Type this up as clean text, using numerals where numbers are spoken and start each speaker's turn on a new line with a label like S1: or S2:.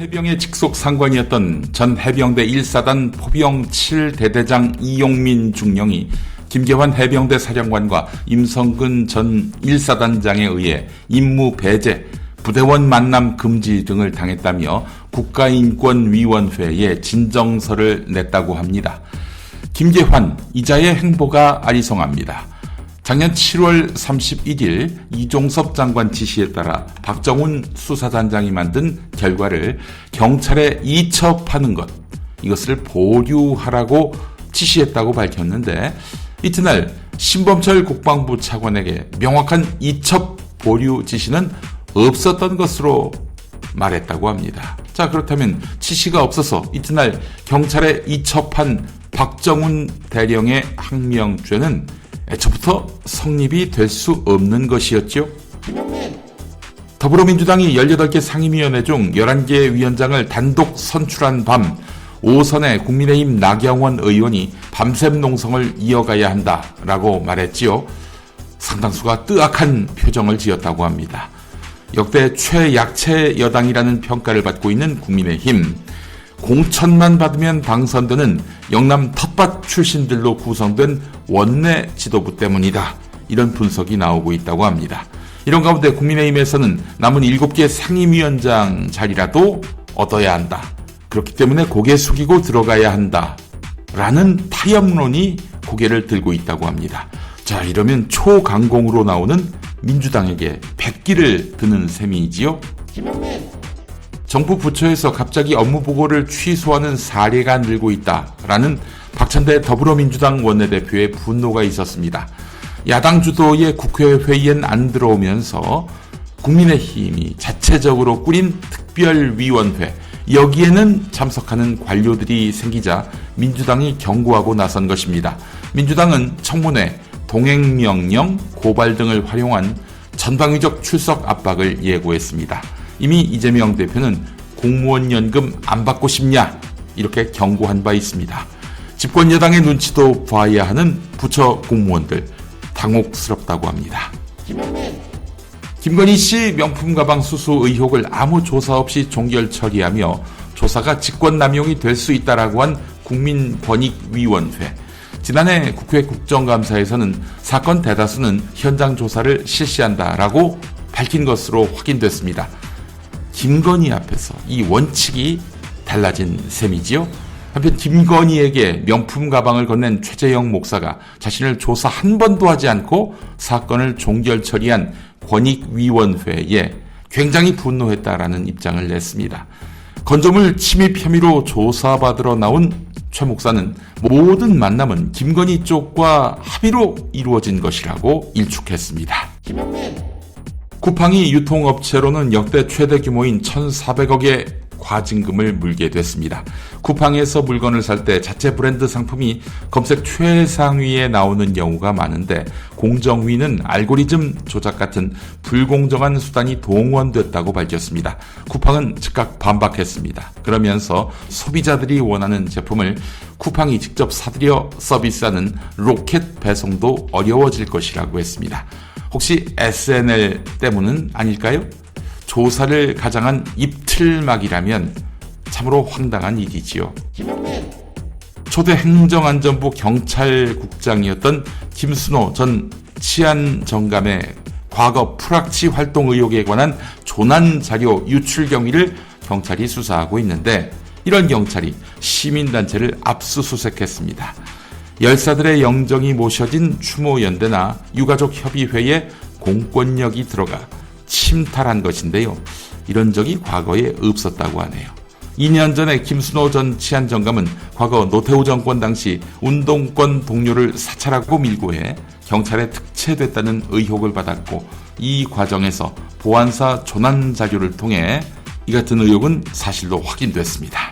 S1: 해병의 직속 상관이었던 전 해병대 1사단 포병 7대대장 이용민 중령이 김계환 해병대 사령관과 임성근 전 1사단장에 의해 임무 배제, 부대원 만남 금지 등을 당했다며 국가인권위원회에 진정서를 냈다고 합니다. 김계환 이자의 행보가 아리송합니다. 작년 7월 31일 이종섭 장관 지시에 따라 박정훈 수사단장이 만든 결과를 경찰에 이첩하는 것, 이것을 보류하라고 지시했다고 밝혔는데, 이튿날 신범철 국방부 차관에게 명확한 이첩 보류 지시는 없었던 것으로 말했다고 합니다. 자, 그렇다면 지시가 없어서 이튿날 경찰에 이첩한 박정훈 대령의 항명죄는 애초부터 성립이 될 수 없는 것이었죠. 더불어민주당이 18개 상임위원회 중 11개 위원장을 단독 선출한 밤, 5선의 국민의힘 나경원 의원이 밤샘 농성을 이어가야 한다라고 말했지요. 상당수가 뜨악한 표정을 지었다고 합니다. 역대 최약체 여당이라는 평가를 받고 있는 국민의힘, 공천만 받으면 당선되는 영남 텃밭 출신들로 구성된 원내 지도부 때문이다, 이런 분석이 나오고 있다고 합니다. 이런 가운데 국민의힘에서는 남은 7개 상임위원장 자리라도 얻어야 한다, 그렇기 때문에 고개 숙이고 들어가야 한다 라는 타협론이 고개를 들고 있다고 합니다. 자, 이러면 초강공으로 나오는 민주당에게 백기를 드는 셈이지요. 정부 부처에서 갑자기 업무 보고를 취소하는 사례가 늘고 있다라는 박찬대 더불어민주당 원내대표의 분노가 있었습니다. 야당 주도의 국회 회의엔 안 들어오면서 국민의힘이 자체적으로 꾸린 특별위원회, 여기에는 참석하는 관료들이 생기자 민주당이 경고하고 나선 것입니다. 민주당은 청문회, 동행명령, 고발 등을 활용한 전방위적 출석 압박을 예고했습니다. 이미 이재명 대표는 공무원 연금 안 받고 싶냐, 이렇게 경고한 바 있습니다. 집권 여당의 눈치도 봐야 하는 부처 공무원들, 당혹스럽다고 합니다. 김건희 씨 명품 가방 수수 의혹을 아무 조사 없이 종결 처리하며 조사가 직권남용이 될 수 있다라고 한 국민권익위원회. 지난해 국회 국정감사에서는 사건 대다수는 현장 조사를 실시한다라고 밝힌 것으로 확인됐습니다. 김건희 앞에서 이 원칙이 달라진 셈이지요. 한편 김건희에게 명품 가방을 건넨 최재형 목사가 자신을 조사 한 번도 하지 않고 사건을 종결 처리한 권익위원회에 굉장히 분노했다라는 입장을 냈습니다. 건조물 침입 혐의로 조사받으러 나온 최 목사는 모든 만남은 김건희 쪽과 합의로 이루어진 것이라고 일축했습니다. 쿠팡이 유통업체로는 역대 최대 규모인 1,400억의 과징금을 물게 됐습니다. 쿠팡에서 물건을 살 때 자체 브랜드 상품이 검색 최상위에 나오는 경우가 많은데, 공정위는 알고리즘 조작 같은 불공정한 수단이 동원됐다고 밝혔습니다. 쿠팡은 즉각 반박했습니다. 그러면서 소비자들이 원하는 제품을 쿠팡이 직접 사들여 서비스하는 로켓 배송도 어려워질 것이라고 했습니다. 혹시 SNL 때문은 아닐까요? 조사를 가장한 입틀막이라면 참으로 황당한 일이지요. 초대 행정안전부 경찰국장이었던 김순호 전 치안정감의 과거 프락치 활동 의혹에 관한 조난 자료 유출 경위를 경찰이 수사하고 있는데, 이런 경찰이 시민단체를 압수수색했습니다. 열사들의 영정이 모셔진 추모연대나 유가족협의회에 공권력이 들어가 침탈한 것인데요. 이런 적이 과거에 없었다고 하네요. 2년 전에 김순호 전 치안정감은 과거 노태우 정권 당시 운동권 동료를 사찰하고 밀고 해 경찰에 특채됐다는 의혹을 받았고, 이 과정에서 보안사 조난 자료를 통해 이 같은 의혹은 사실로 확인됐습니다.